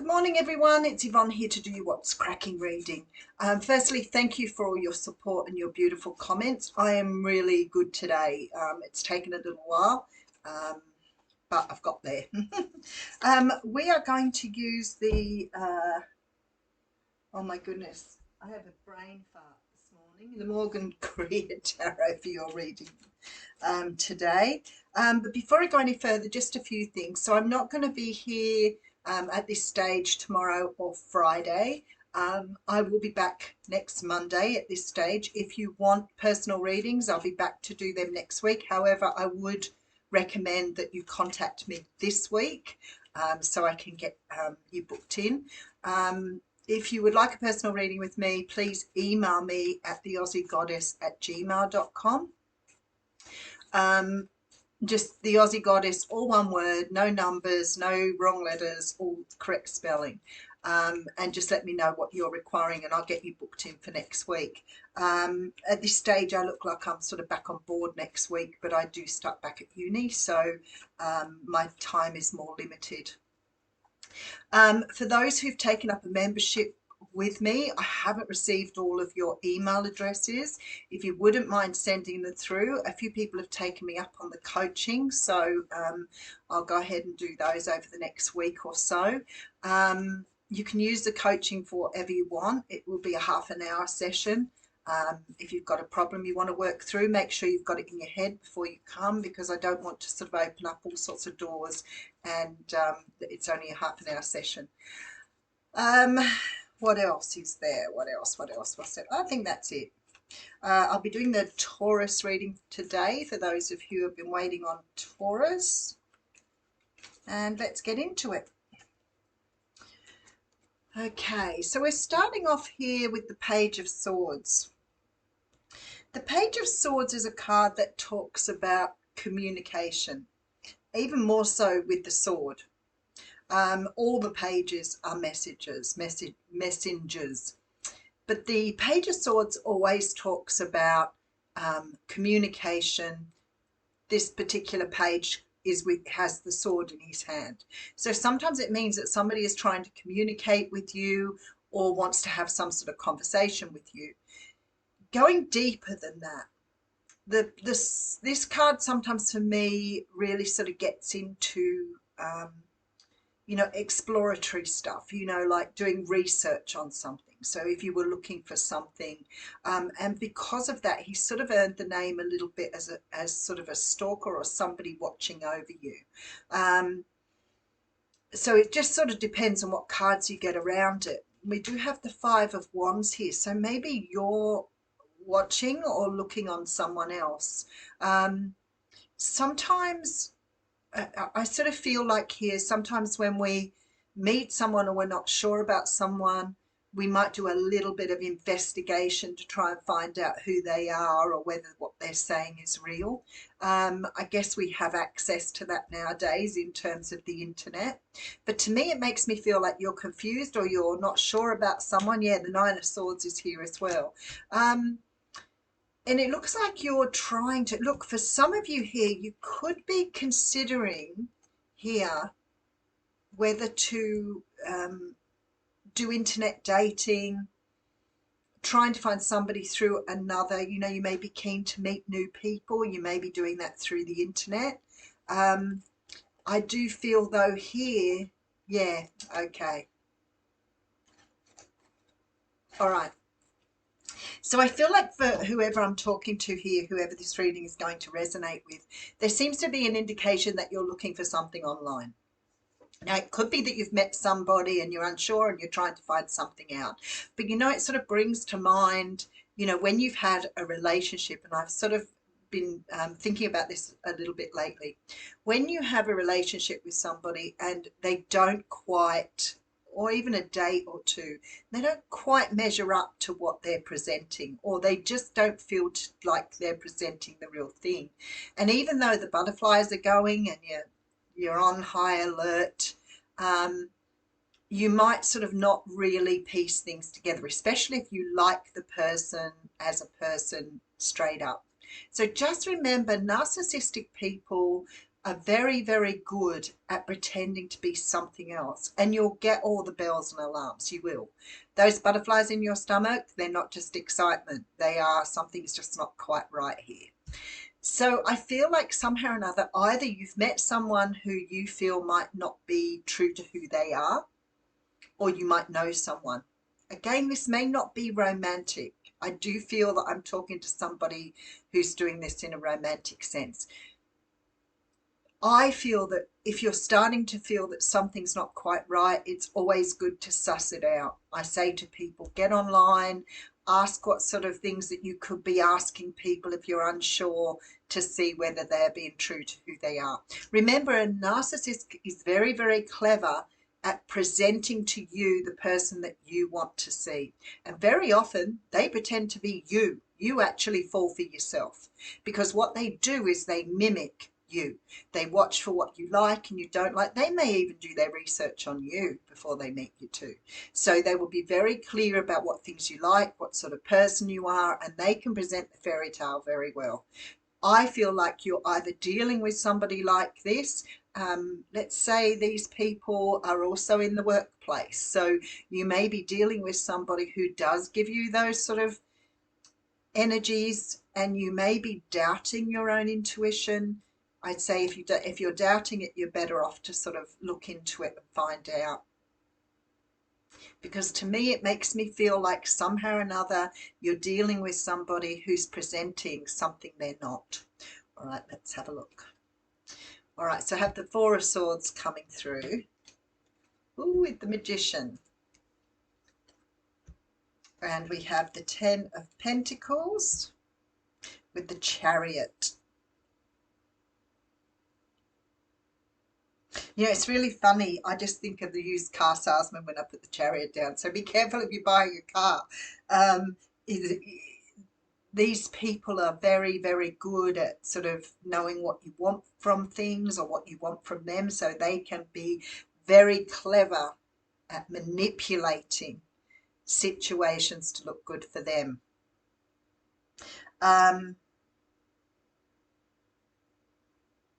Good morning, everyone. It's Yvonne here to do you What's Cracking reading. Firstly, thank you for all your support and your beautiful comments. I am really good today. It's taken a little while, but I've got there. We are going to use the, oh my goodness, I have a brain fart this morning, the Morgan Greer Tarot for your reading today. But before I go any further, just a few things. So I'm not going to be here at this stage tomorrow or Friday. I will be back next Monday at this stage. If you want personal readings, I'll be back to do them next week. However, I would recommend that you contact me this week so I can get you booked in. If you would like a personal reading with me, please email me at theaussiegoddess@gmail.com. Just the Aussie Goddess, all one word, no numbers, no wrong letters, all correct spelling. And just let me know what you're requiring and I'll get you booked in for next week. At this stage, I look like I'm sort of back on board next week, but I do start back at uni, so my time is more limited. For those who've taken up a membership with me, I haven't received all of your email addresses. If you wouldn't mind sending them through, a few people have taken me up on the coaching, so I'll go ahead and do those over the next week or so. You can use the coaching for whatever you want. It will be a half an hour session. If you've got a problem you want to work through, make sure you've got it in your head before you come, because I don't want to sort of open up all sorts of doors and it's only a half an hour session. What else is there? What else? What's that? I think that's it. I'll be doing the Taurus reading today for those of you who have been waiting on Taurus. And let's get into it. Okay, so we're starting off here with the Page of Swords. The Page of Swords is a card that talks about communication, even more so with the sword. All the pages are messengers. But the Page of Swords always talks about communication. This particular page has the sword in his hand. So sometimes it means that somebody is trying to communicate with you or wants to have some sort of conversation with you. Going deeper than that, this card sometimes for me really sort of gets into exploratory stuff, like doing research on something. So if you were looking for something, and because of that, he sort of earned the name a little bit as sort of a stalker or somebody watching over you. So it just sort of depends on what cards you get around it. We do have the Five of Wands here, so maybe you're watching or looking on someone else. Sometimes I sort of feel like here, sometimes when we meet someone or we're not sure about someone, we might do a little bit of investigation to try and find out who they are or whether what they're saying is real. I guess we have access to that nowadays in terms of the internet. But to me, it makes me feel like you're confused or you're not sure about someone. Yeah, the Nine of Swords is here as well. And it looks like you're trying to look, for some of you here, you could be considering here whether to do internet dating, trying to find somebody through another, you may be keen to meet new people. You may be doing that through the internet. I do feel though here, yeah, okay. All right. So I feel like for whoever I'm talking to here, whoever this reading is going to resonate with, there seems to be an indication that you're looking for something online. Now, it could be that you've met somebody and you're unsure and you're trying to find something out. But, it sort of brings to mind, when you've had a relationship, and I've sort of been thinking about this a little bit lately. When you have a relationship with somebody and they don't quite, or even a date or two, they don't quite measure up to what they're presenting, or they just don't feel like they're presenting the real thing. And even though the butterflies are going and you're on high alert, you might sort of not really piece things together, especially if you like the person as a person straight up. So just remember, narcissistic people are very, very good at pretending to be something else, and you'll get all the bells and alarms. You will. Those butterflies in your stomach, they're not just excitement. They are something's just not quite right here. So I feel like somehow or another, either you've met someone who you feel might not be true to who they are, or you might know someone. Again, this may not be romantic. I do feel that I'm talking to somebody who's doing this in a romantic sense. I feel that if you're starting to feel that something's not quite right, it's always good to suss it out. I say to people, get online, ask what sort of things that you could be asking people if you're unsure, to see whether they're being true to who they are. Remember, a narcissist is very, very clever at presenting to you the person that you want to see. And very often they pretend to be you. You actually fall for yourself, because what they do is they mimic you. They watch for what you like and you don't like. They may even do their research on you before they meet you too. So they will be very clear about what things you like, what sort of person you are, and they can present the fairy tale very well. I feel like you're either dealing with somebody like this. Let's say these people are also in the workplace. So you may be dealing with somebody who does give you those sort of energies, and you may be doubting your own intuition. I'd say if you're doubting it, you're better off to sort of look into it and find out. Because to me, it makes me feel like somehow or another you're dealing with somebody who's presenting something they're not. All right, let's have a look. All right, so I have the Four of Swords coming through. Ooh, with the Magician. And we have the Ten of Pentacles with the Chariot. You know, it's really funny. I just think of the used car salesman when I put the Chariot down. So be careful if you're buying a car. Um, these people are very, very good at sort of knowing what you want from things or what you want from them. So they can be very clever at manipulating situations to look good for them.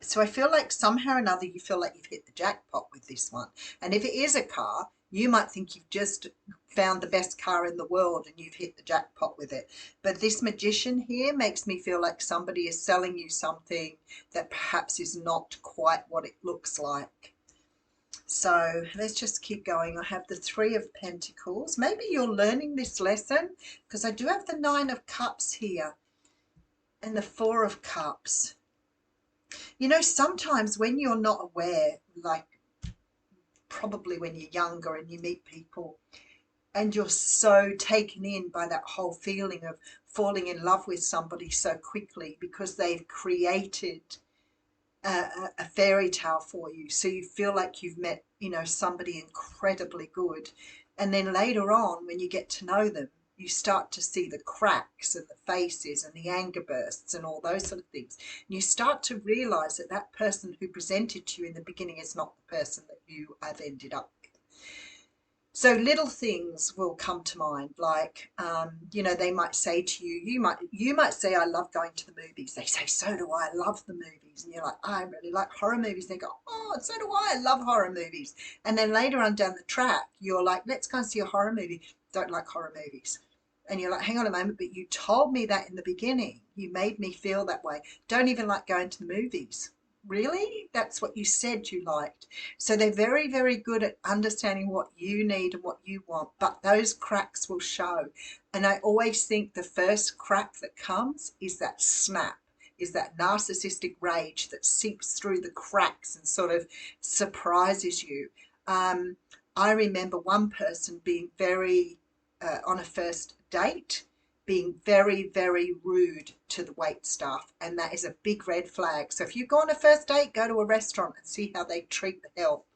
So I feel like somehow or another you feel like you've hit the jackpot with this one. And if it is a car, you might think you've just found the best car in the world and you've hit the jackpot with it. But this Magician here makes me feel like somebody is selling you something that perhaps is not quite what it looks like. So let's just keep going. I have the Three of Pentacles. Maybe you're learning this lesson, because I do have the Nine of Cups here and the Four of Cups. You know, sometimes when you're not aware, like probably when you're younger and you meet people and you're so taken in by that whole feeling of falling in love with somebody so quickly because they've created a fairy tale for you. So you feel like you've met, you know, somebody incredibly good. And then later on, when you get to know them, you start to see the cracks and the faces and the anger bursts and all those sort of things. And you start to realize that that person who presented to you in the beginning is not the person that you have ended up with. So little things will come to mind, like, you know, they might say to you, you might say, I love going to the movies. They say, so do I love the movies. And you're like, I really like horror movies. They go, oh, so do I love horror movies. And then later on down the track, you're like, let's go and see a horror movie. Don't like horror movies. And you're like, hang on a moment, but you told me that in the beginning. You made me feel that way. Don't even like going to the movies. Really? That's what you said you liked. So they're very, very good at understanding what you need and what you want, but those cracks will show. And I always think the first crack that comes is that snap, is that narcissistic rage that seeps through the cracks and sort of surprises you. I remember one person being very, on a first date, being very, very rude to the wait staff, and that is a big red flag. So if you go on a first date, go to a restaurant and see how they treat the help,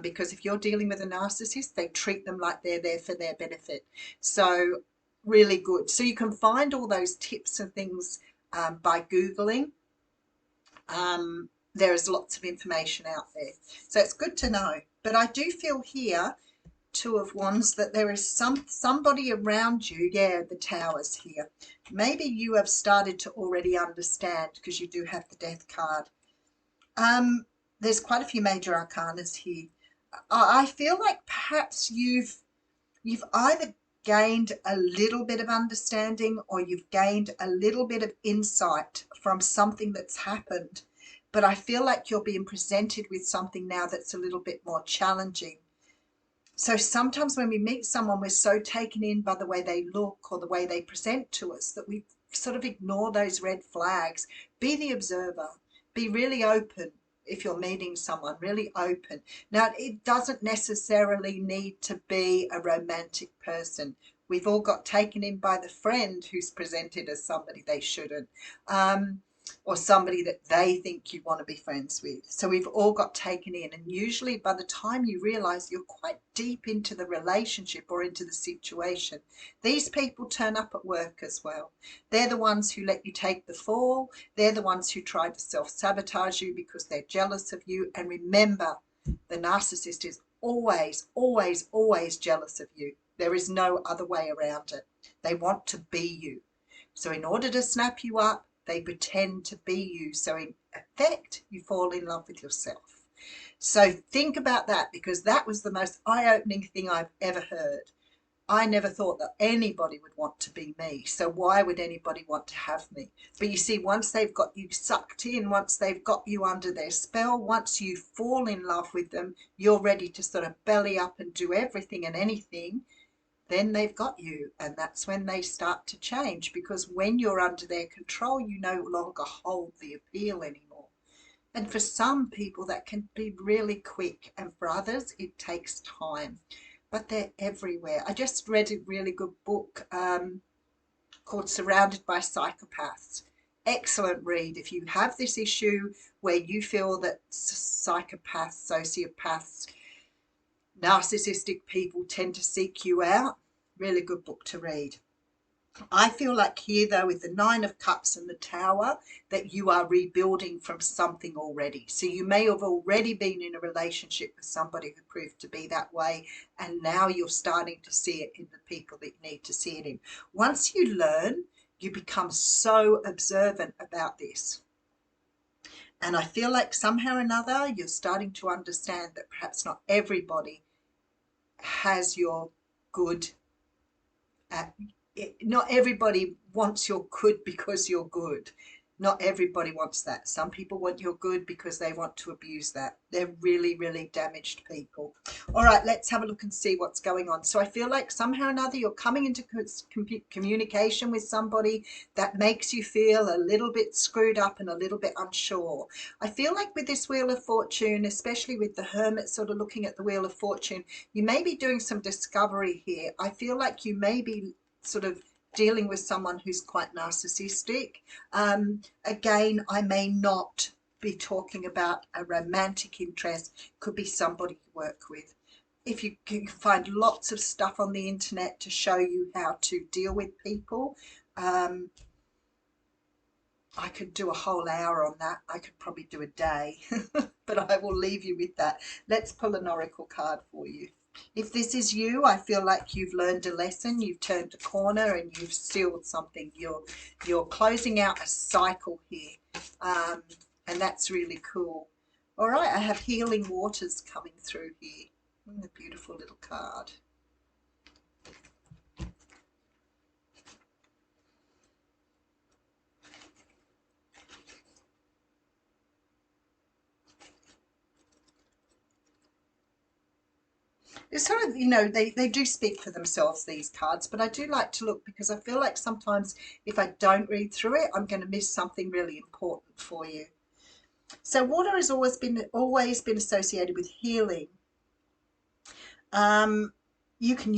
because if you're dealing with a narcissist, they treat them like they're there for their benefit. So really good. So you can find all those tips and things by Googling. There is lots of information out there, so it's good to know. But I do feel here, Two of Wands, that there is somebody around you. Yeah, the Towers here. Maybe you have started to already understand, because you do have the Death card. There's quite a few major arcanas here. I feel like perhaps you've either gained a little bit of understanding or you've gained a little bit of insight from something that's happened. But I feel like you're being presented with something now that's a little bit more challenging. So sometimes when we meet someone, we're so taken in by the way they look or the way they present to us that we sort of ignore those red flags. Be the observer, be really open. If you're meeting someone, really open. Now, it doesn't necessarily need to be a romantic person. We've all got taken in by the friend who's presented as somebody they shouldn't. Or somebody that they think you want to be friends with. So we've all got taken in, and usually by the time you realize you're quite deep into the relationship or into the situation, these people turn up at work as well. They're the ones who let you take the fall. They're the ones who try to self-sabotage you because they're jealous of you. And remember, the narcissist is always, always, always jealous of you. There is no other way around it. They want to be you. So in order to snap you up, they pretend to be you. So in effect, you fall in love with yourself. So think about that, because that was the most eye-opening thing I've ever heard. I never thought that anybody would want to be me. So why would anybody want to have me? But you see, once they've got you sucked in, once they've got you under their spell, once you fall in love with them, you're ready to sort of belly up and do everything and anything. Then they've got you, and that's when they start to change, because when you're under their control, you no longer hold the appeal anymore. And for some people that can be really quick, and for others it takes time, but they're everywhere. I just read a really good book called Surrounded by Psychopaths. Excellent read if you have this issue where you feel that psychopaths, sociopaths, narcissistic people tend to seek you out. Really good book to read. I feel like here, though, with the Nine of Cups and the Tower, that you are rebuilding from something already. So you may have already been in a relationship with somebody who proved to be that way, and now you're starting to see it in the people that you need to see it in. Once you learn, you become so observant about this. And I feel like somehow or another, you're starting to understand that perhaps not everybody has your good. Not everybody wants your good because you're good. Not everybody wants that. Some people want your good because they want to abuse that. They're really, really damaged people. All right, let's have a look and see what's going on. So I feel like somehow or another you're coming into communication with somebody that makes you feel a little bit screwed up and a little bit unsure. I feel like with this Wheel of Fortune, especially with the Hermit sort of looking at the Wheel of Fortune, you may be doing some discovery here. I feel like you may be sort of dealing with someone who's quite narcissistic. Again, I may not be talking about a romantic interest. Could be somebody you work with. If you can find lots of stuff on the internet to show you how to deal with people, I could do a whole hour on that. I could probably do a day, but I will leave you with that. Let's pull an oracle card for you. If this is you, I feel like you've learned a lesson, you've turned a corner, and you've sealed something. You're closing out a cycle here, and that's really cool. All right, I have Healing Waters coming through here. A beautiful little card. It's sort of, they do speak for themselves, these cards, but I do like to look because I feel like sometimes if I don't read through it, I'm going to miss something really important for you. So water has always been associated with healing. You can,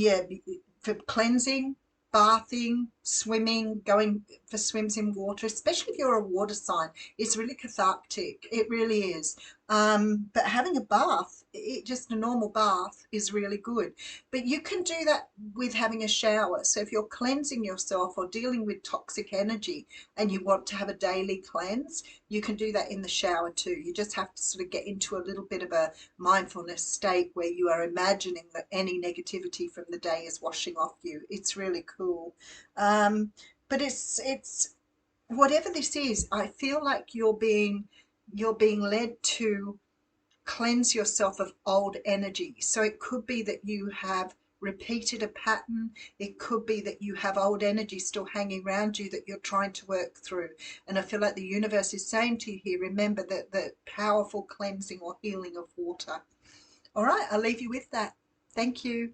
for cleansing, bathing, swimming, going for swims in water, especially if you're a water sign, it's really cathartic. It really is. But having a bath, just a normal bath, is really good. But you can do that with having a shower. So if you're cleansing yourself or dealing with toxic energy and you want to have a daily cleanse, you can do that in the shower too. You just have to sort of get into a little bit of a mindfulness state where you are imagining that any negativity from the day is washing off you. It's really cool. But it's whatever this is, I feel like you're being you're being led to cleanse yourself of old energy. So it could be that you have repeated a pattern. It could be that you have old energy still hanging around you that you're trying to work through. And I feel like the universe is saying to you here, remember that the powerful cleansing or healing of water. All right, I'll leave you with that. Thank you.